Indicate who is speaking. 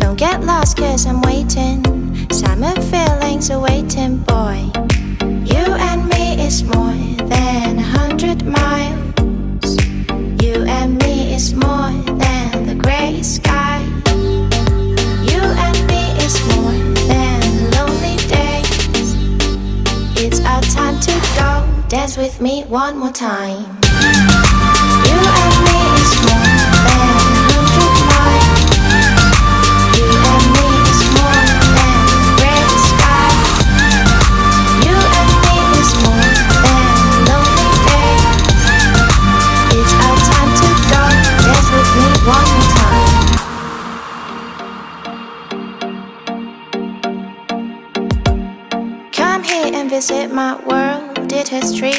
Speaker 1: Don't get lost cause I'm waiting. Summer feelings are waiting, boy. You and me is more than 100 miles. You and me is more than the gray sky. You and me is more than lonely days. It's our time to go. Dance with me one more time. You and me is more than 100 miles. You and me is more than gray sky. You and me is more than lonely days. It's our time to go. Dance with me one more time. Come here and visit my world. It has trees.